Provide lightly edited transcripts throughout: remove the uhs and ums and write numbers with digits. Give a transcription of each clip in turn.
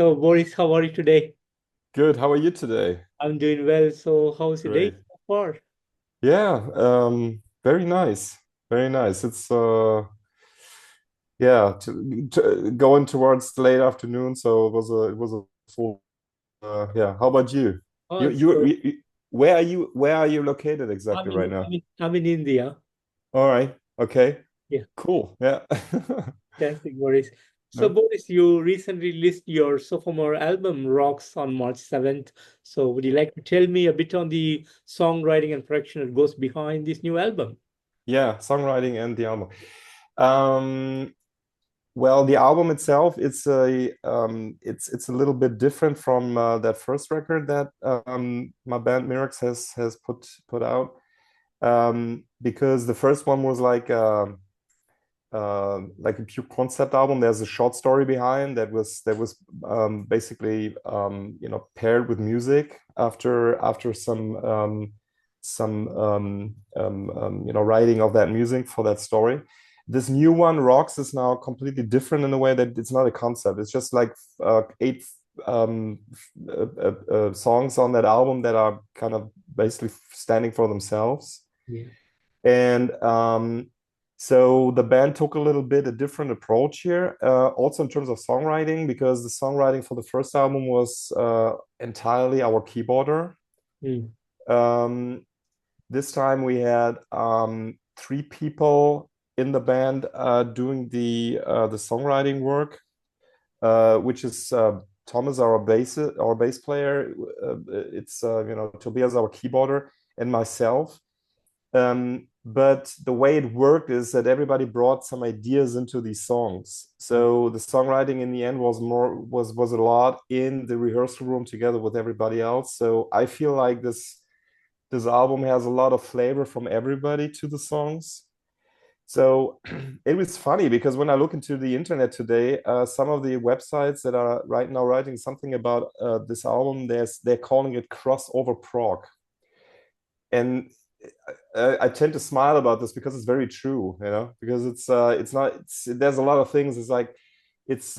So, Boris, how are you today? Good. How are you today? I'm doing well. So, how's your day Great. so far? Yeah, very nice. Very nice. It's yeah, going towards the late afternoon, so it was a full yeah. How about you? Oh, You it's you, good. you you- where are you located I'm exactly right in, now? I'm in, I'm in India. All right. Okay. Yeah, Cool. Yeah. fantastic, Boris. So, Yeah. Boris, you recently released your sophomore album, Rocks, on March 7th. So, would you like to tell me a bit on the songwriting and production that goes behind this new album? Yeah, songwriting and the album. Um, Well, the album itself, it's a little bit different from that first record that my band Mihrax has put out. Because the first one was like a pure concept album. There's a short story behind that was basically paired with music after some writing of that music for that story. This new one, Rocks, is now completely different in the way that it's not a concept. It's just like eight songs on that album that are kind of basically standing for themselves. Yeah. And so the band took a little bit a different approach here, also in terms of songwriting, because the songwriting for the first album was entirely our keyboarder. Mm. Um, this time we had three people in the band doing the songwriting work, which is Thomas, our bass player. It's Tobias, our keyboarder, and myself. But the way it worked is that everybody brought some ideas into these songs. So the songwriting in the end was a lot in the rehearsal room together with everybody else. So I feel like this album has a lot of flavor from everybody to the songs. So it was funny because when I look into the internet today, some of the websites that are right now writing something about this album, they're calling it crossover prog. And I tend to smile about this because it's very true, because it's not there's a lot of things. It's like it's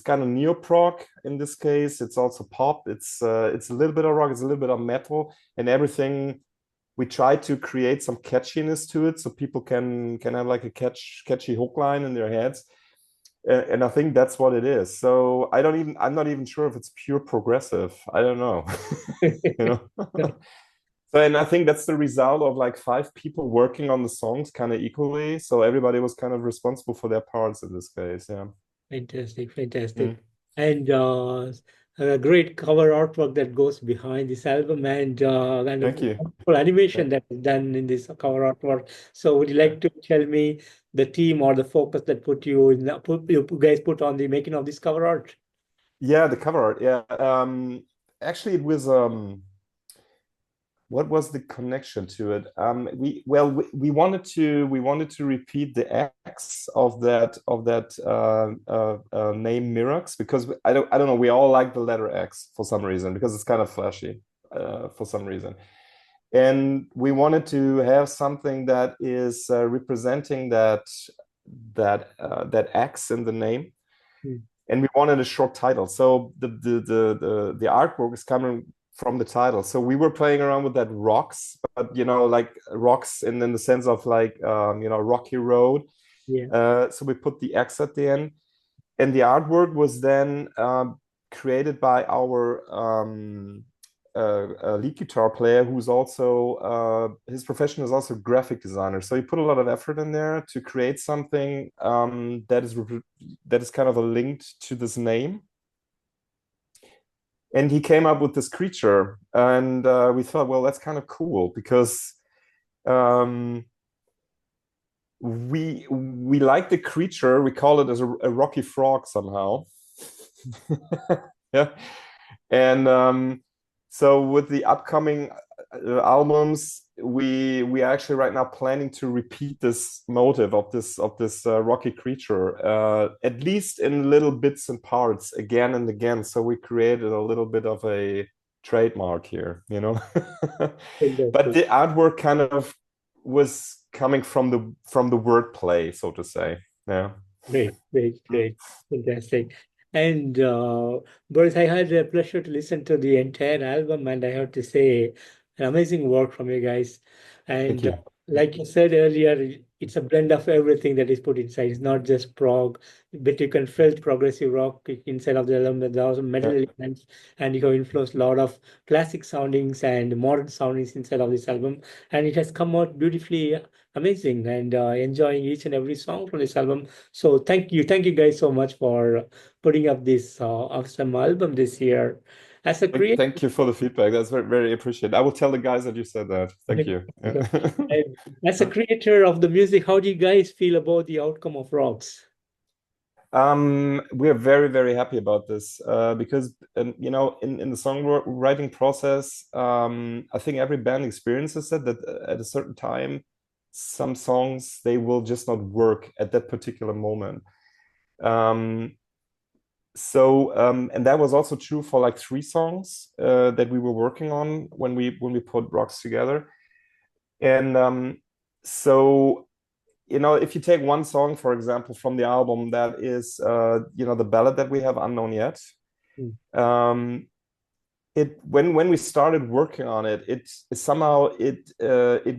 kind of neo-prog in this case. It's also pop. It's a little bit of rock. It's a little bit of metal, and everything. We try to create some catchiness to it, so people can have like a catchy hook line in their heads. And I think that's what it is. So I'm not even sure if it's pure progressive. I don't know. you know. So, and I think that's the result of like five people working on the songs kind of equally. So everybody was kind of responsible for their parts in this case. Yeah. Fantastic, fantastic. Mm. And a great cover artwork that goes behind this album and a Thank you. wonderful Yeah. animation that is done in this cover artwork. So would you Yeah. like to tell me the team or the focus that put you in you guys put on the making of this cover art? Yeah, the cover art. Yeah. Actually, it was what was the connection to it? We wanted to repeat the X of that name Mirax, because I don't know, we all like the letter X for some reason because it's kind of flashy for some reason. And we wanted to have something that is representing that X in the name, Hmm. and we wanted a short title. So the artwork is coming from the title. So we were playing around with that rocks, but like rocks in the sense of like rocky road. Yeah. So we put the X at the end, and the artwork was then created by our lead guitar player, who's also his profession is also graphic designer. So he put a lot of effort in there to create something that is kind of a linked to this name. And he came up with this creature, and we thought, well, that's kind of cool because um, we like the creature. We call it as a rocky frog somehow. Yeah. And so with the upcoming albums, we are actually right now planning to repeat this motive of this rocky creature, at least in little bits and parts, again and again. So we created a little bit of a trademark here. But Fantastic. the artwork kind of was coming from the wordplay, so to say. Yeah. Great, great, great. Fantastic. And Boris, I had the pleasure to listen to the entire album, and I have to say, an amazing work from you guys. Thank And you. like you said earlier, it's a blend of everything that is put inside. It's not just prog, but you can feel progressive rock inside of the album. There are also metal Yeah. elements, and you have influenced a lot of classic soundings and modern soundings inside of this album. And it has come out beautifully amazing, and enjoying each and every song from this album. So thank you guys so much for putting up this awesome album this year. As a creator, Thank you for the feedback. That's very, very appreciated. I will tell the guys that you said that. Thank you. Yeah. and as a creator of the music, how do you guys feel about the outcome of Rocks? We're very, very happy about this because, you know, in the songwriting process, I think every band experiences it that at a certain time, some songs they will just not work at that particular moment. Um, and that was also true for like three songs that we were working on when we put Rocks together. And so you know, if you take one song, for example, from the album, that is, you know, the ballad that we have, Unknown Yet. Mm, Um, it when we started working on it, it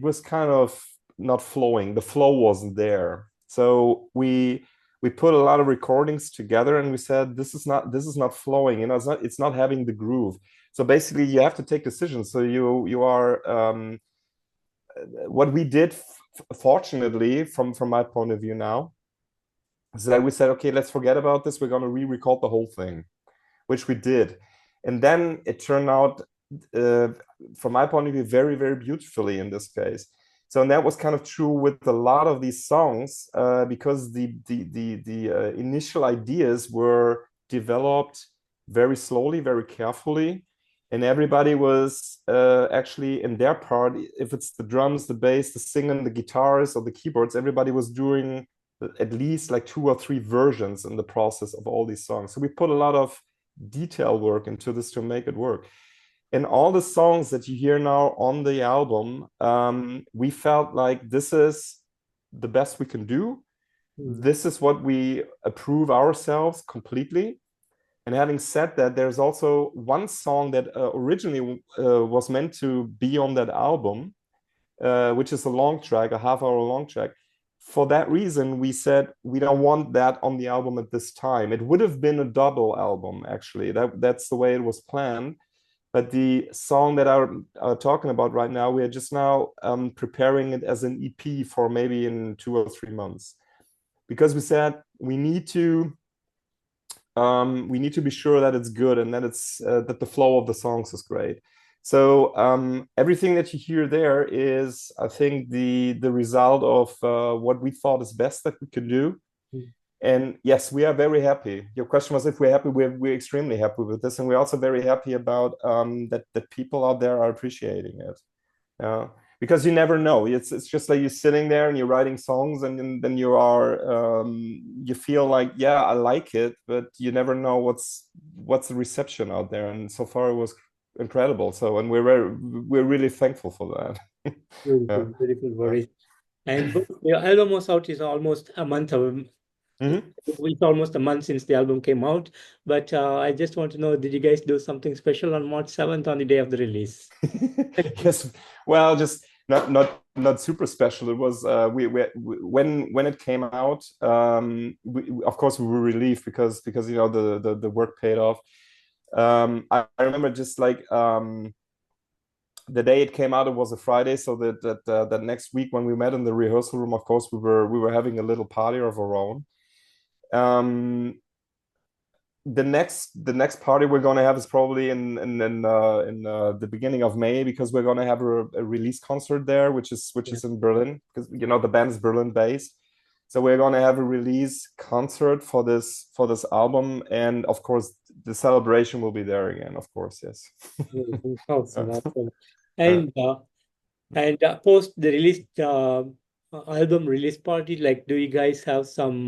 was kind of not flowing. The flow wasn't there. So we put a lot of recordings together, and we said this is not flowing. You know, it's not having the groove. So basically, you have to take decisions. So you are what we did, fortunately, from my point of view now, is that we said, okay, let's forget about this. We're going to re-record the whole thing, which we did. And then it turned out, uh, from my point of view, very, very beautifully in this case. So, and that was kind of true with a lot of these songs, because the initial ideas were developed very slowly, very carefully, and everybody was actually in their part. If it's the drums, the bass, the singing, the guitars, or the keyboards, everybody was doing at least like two or three versions in the process of all these songs. So we put a lot of detail work into this to make it work. And all the songs that you hear now on the album, we felt like this is the best we can do. mm, This is what we approve ourselves completely. And having said that, there's also one song that originally was meant to be on that album, which is a long track, a half-hour long track. For that reason, we said we don't want that on the album at this time. It would have been a double album, actually. That's the way it was planned. But the song that I'm talking about right now, we are just now preparing it as an EP for maybe in 2 or 3 months, because we said we need to be sure that it's good and that it's that the flow of the songs is great. So everything that you hear there is, I think, the result of what we thought is best that we could do. mm, And yes, we are very happy. Your question was if we're happy. We're extremely happy with this, and we're also very happy about that people out there are appreciating it. Because you never know. It's just like you're sitting there and you're writing songs, and then you feel like, yeah, I like it, but you never know what's the reception out there. And so far, it was incredible. So, and we're really thankful for that. Yeah. beautiful, beautiful, Boris. And your album was out is almost a month of Mhm. it's almost a month since the album came out. But I just want to know, did you guys do something special on March 7th on the day of the release? Yes, well, just not super special. It was when it came out. Of course, we were relieved because you know the work paid off. I remember just like the day it came out, it was a Friday, so that next week when we met in the rehearsal room, of course, we were having a little party of our own. Um, the next party we're going to have is probably in the beginning of May, because we're going to have a release concert there, which is in Berlin, because you know the band is Berlin based. So we're going to have a release concert for this album, and of course the celebration will be there again. Of course, yes. Awesome, Uh, awesome. uh, And post the release album release party, like, do you guys have some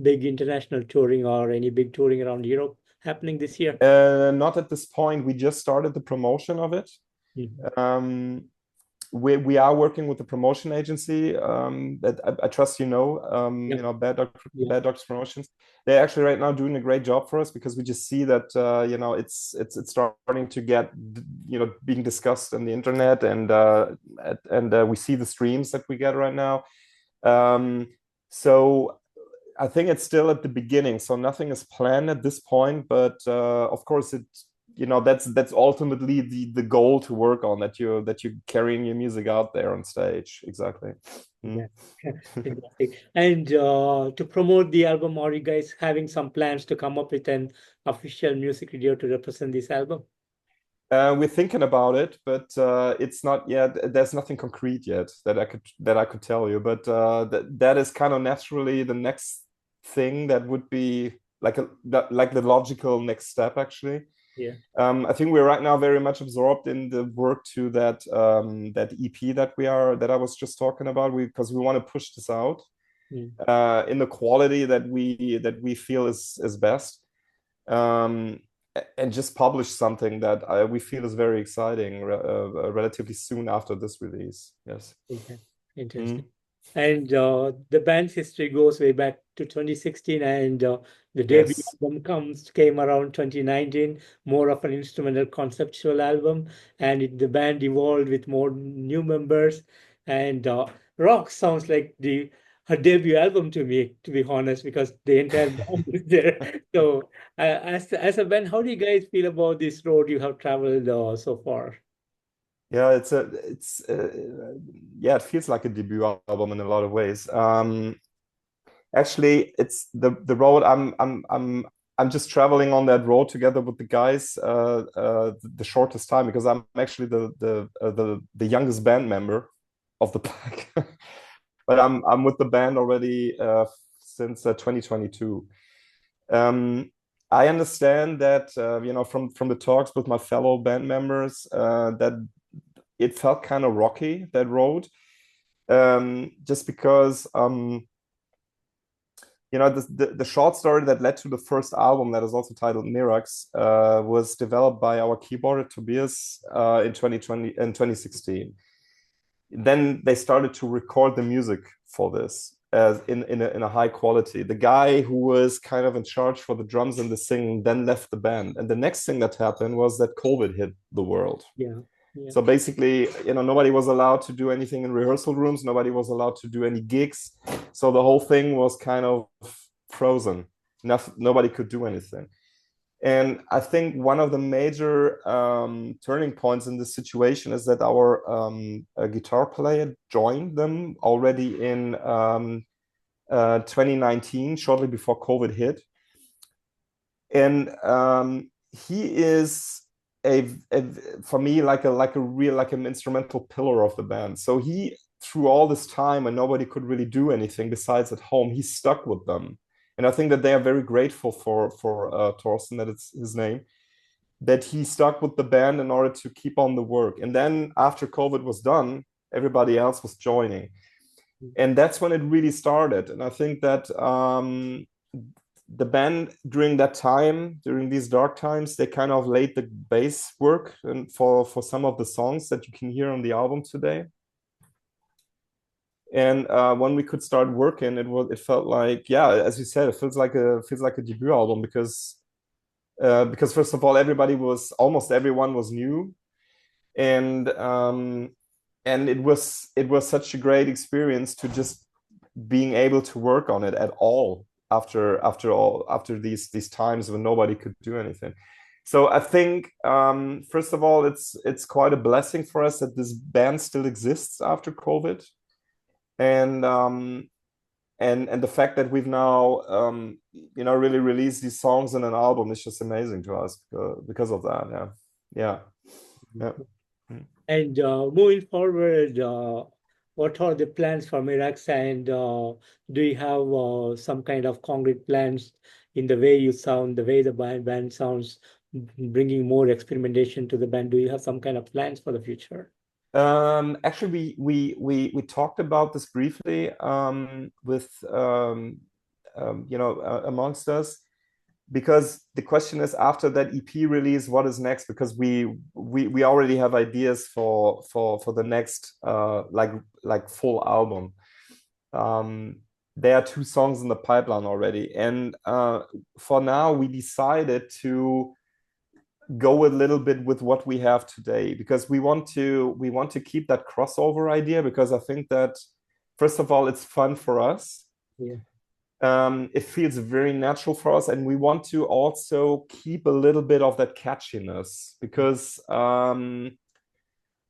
big international touring or any big touring around Europe happening this year? not at this point. We just started the promotion of it. Mhm. Um, we are working with the promotion agency that I trust Yeah, yeah, Bad Dogs Promotions. They're actually right now doing a great job for us because we just see that it's starting to get being discussed on the internet, and we see the streams that we get right now. So I think it's still at the beginning, so nothing is planned at this point. But of course, that's ultimately the goal to work on, that you're carrying your music out there on stage. Exactly. yeah. Mm. Fantastic. And to promote the album, are you guys having some plans to come up with an official music video to represent this album? We're thinking about it, but it's not yet. There's nothing concrete yet that I could tell you. But that is kind of naturally the next thing that would be like the logical next step, actually. Yeah. I think we're right now very much absorbed in the work to that EP that I was just talking about. Because we want to push this out Mm. in the quality that we feel is best. Um, and just publish something that we feel is very exciting relatively soon after this release. Yes. Okay. Mm. Interesting. And the band's history goes way back to 2016, and the debut Yes. album came around 2019, more of an instrumental conceptual album, and the band evolved with more new members. And rock sounds like the her debut album to me, to be honest, because the entire band is there. So, as a band, how do you guys feel about this road you have traveled so far? Yeah, yeah, it feels like a debut album in a lot of ways. Actually, it's the road. I'm just traveling on that road together with the guys the shortest time, because I'm actually the youngest band member of the pack. But I'm with the band already since 2022. Um, I understand that from the talks with my fellow band members that it felt kind of rocky, that road, just because the short story that led to the first album, that is also titled Mihrax, was developed by our keyboarder Tobias in 2016. Then they started to record the music for this as in a high quality. The guy who was kind of in charge for the drums and the singing then left the band, and the next thing that happened was that COVID hit the world. Yeah. Yeah. So basically, nobody was allowed to do anything in rehearsal rooms. Nobody was allowed to do any gigs. So the whole thing was kind of frozen. Nobody could do anything. And I think one of the major turning points in this situation is that our guitar player joined them already in 2019, shortly before COVID hit. And he is for me like an instrumental pillar of the band. So he, through all this time and nobody could really do anything besides at home, he stuck with them. And I think that they are very grateful for Thorsten, that it's his name, that he stuck with the band in order to keep on the work. And then after COVID was done, everybody else was joining. And that's when it really started. And I think that the band during that time, during these dark times, they kind of laid the base work and for some of the songs that you can hear on the album today. And when we could start working, it felt like, yeah, as you said, it feels like a debut album because first of all, almost everyone was new, and it was such a great experience to just being able to work on it at all after these times when nobody could do anything. So I think first of all, it's quite a blessing for us that this band still exists after COVID, and the fact that we've now really released these songs in an album is just amazing to us because of that. Yeah. Yeah. And moving forward, what are the plans for Mihrax? And do you have some kind of concrete plans in the way you sound, the way the band sounds, bringing more experimentation to the band? Do you have some kind of plans for the future? Actually, we talked about this briefly with amongst us. because the question is, after that EP release, what is next? Because we already have ideas for the next like full album. There are 2 songs in the pipeline already, and for now we decided to go a little bit with what we have today, because we want to keep that crossover idea, because I think that first of all it's fun for us. Yeah. It feels very natural for us, and we want to also keep a little bit of that catchiness, because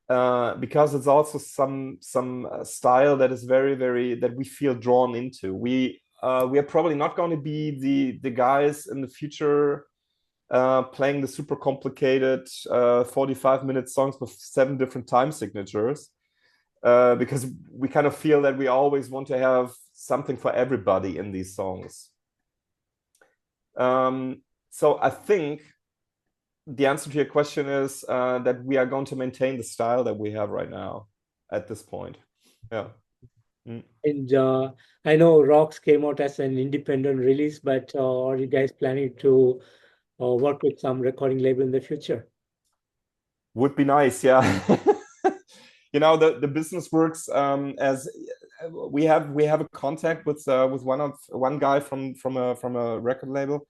it's also some style that is very that we feel drawn into. We are probably not going to be the guys in the future playing the super complicated 45-minute songs with 7 different time signatures, because we kind of feel that we always want to have something for everybody in these songs. So I think the answer to your question is that we are going to maintain the style that we have right now at this point. Yeah. And I know Rocks came out as an independent release, but are you guys planning to work with some recording label in the future? Would be nice, yeah. You know, the business works as we have a contact with one guy from a record label,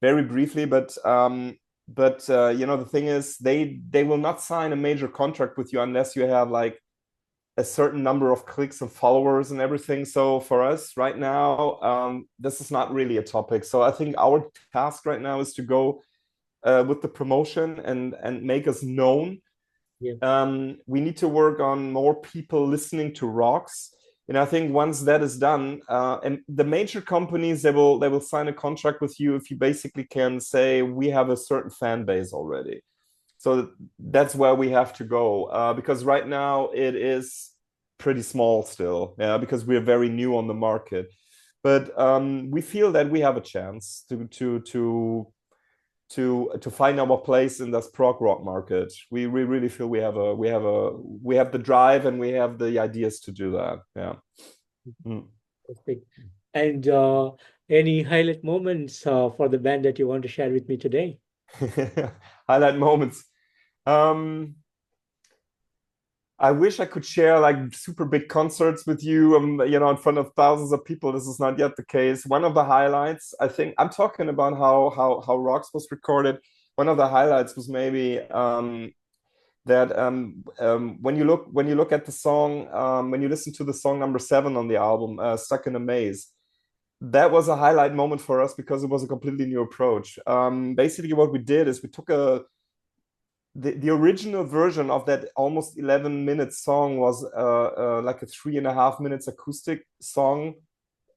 very briefly, but you know, the thing is, they will not sign a major contract with you unless you have like a certain number of clicks and followers and everything. So for us right now, this is not really a topic. So I think our task right now is to go with the promotion and make us known. Yeah. We need to work on more people listening to Rocks. And I think once that is done, and the major companies, they will sign a contract with you if you basically can say we have a certain fan base already. So that's where we have to go, because right now it is pretty small still, yeah, because we're very new on the market. But we feel that we have a chance to find our place in this prog rock market. We really feel we have the drive and we have the ideas to do that. Yeah. Perfect. And any highlight moments for the band that you want to share with me today? Highlight moments. I wish I could share like super big concerts with you, you know, in front of thousands of people. This is not yet the case. One of the highlights, I think, I'm talking about how Rocks was recorded. One of the highlights was maybe that when you look at the song, when you listen to the song number 7 on the album, Stuck in a Maze, that was a highlight moment for us because it was a completely new approach. Basically, what we did is we took the original version of that almost 11-minute song was like a 3.5 minutes acoustic song,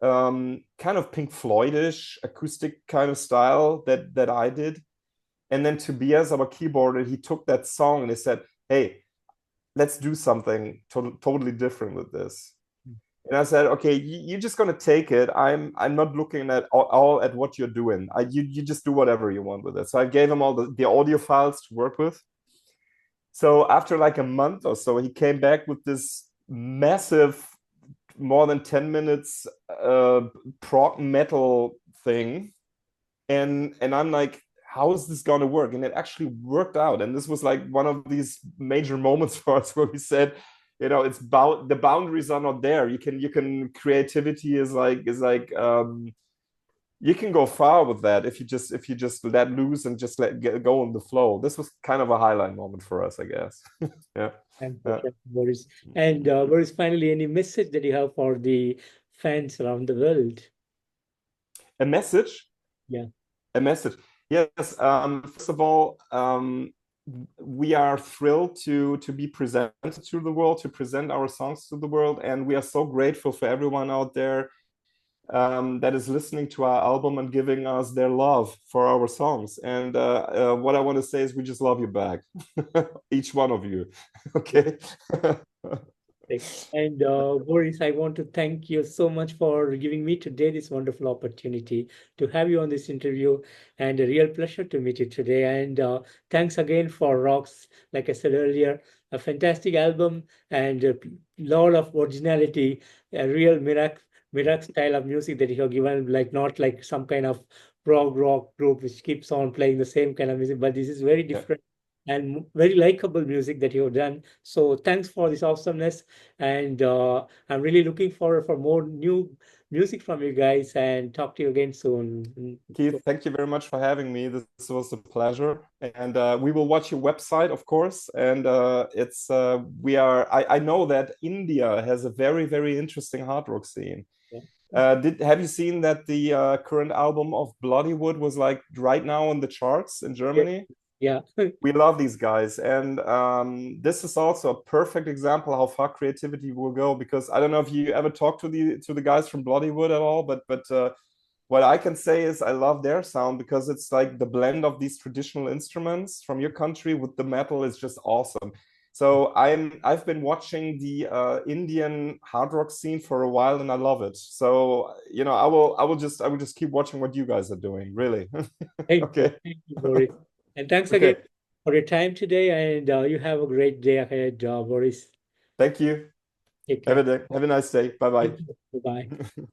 kind of Pink Floyd-ish acoustic kind of style that I did. And then Tobias, our keyboarder, he took that song and he said, "Hey, let's do something totally different with this." And I said, "Okay, you're just gonna take it. I'm not looking at all at what you're doing. You just do whatever you want with it." So I gave him all the audio files to work with. So after like a month or so, he came back with this massive, more than 10 minutes prog metal thing, and I'm like, how is this going to work? And it actually worked out. And this was like one of these major moments for us where we said, you know, it's about the boundaries are not there. You can creativity is like you can go far with that if you just let loose and just go on the flow. This was kind of a highlight moment for us, I guess. Yeah. And Boris. And Boris, finally, any message that you have for the fans around the world? A message? Yeah. A message. Yes. First of all, we are thrilled to be presented to the world, to present our songs to the world, and we are so grateful for everyone out there that is listening to our album and giving us their love for our songs. And what I want to say is we just love you back, each one of you. Okay. And Boris, I want to thank you so much for giving me today this wonderful opportunity to have you on this interview, and a real pleasure to meet you today. And thanks again for Rocks. Like I said earlier, a fantastic album and a lot of originality, a real Mihrax style of music that you have given, like not like some kind of prog rock group which keeps on playing the same kind of music, but this is very Yeah. different and very likable music that you have done. So thanks for this awesomeness, and I'm really looking forward for more new music from you guys, and talk to you again soon. Keith, thank you very much for having me. This was a pleasure, and we will watch your website, of course. And it's we are. I know that India has a very very interesting hard rock scene. Yeah. Did have you seen that the current album of Bloodywood was like right now on the charts in Yeah. Germany? Yeah. We love these guys, and this is also a perfect example how far creativity will go. Because I don't know if you ever talked to the guys from Bloodywood at all, but what I can say is I love their sound because it's like the blend of these traditional instruments from your country with the metal is just awesome. So I've been watching the Indian hard rock scene for a while and I love it. So I will just keep watching what you guys are doing. Really. Okay. Thank you, Boris. And thanks again Okay. for your time today. And you have a great day ahead, Boris. Thank you. Take Have care. a nice day. Bye bye. Bye bye.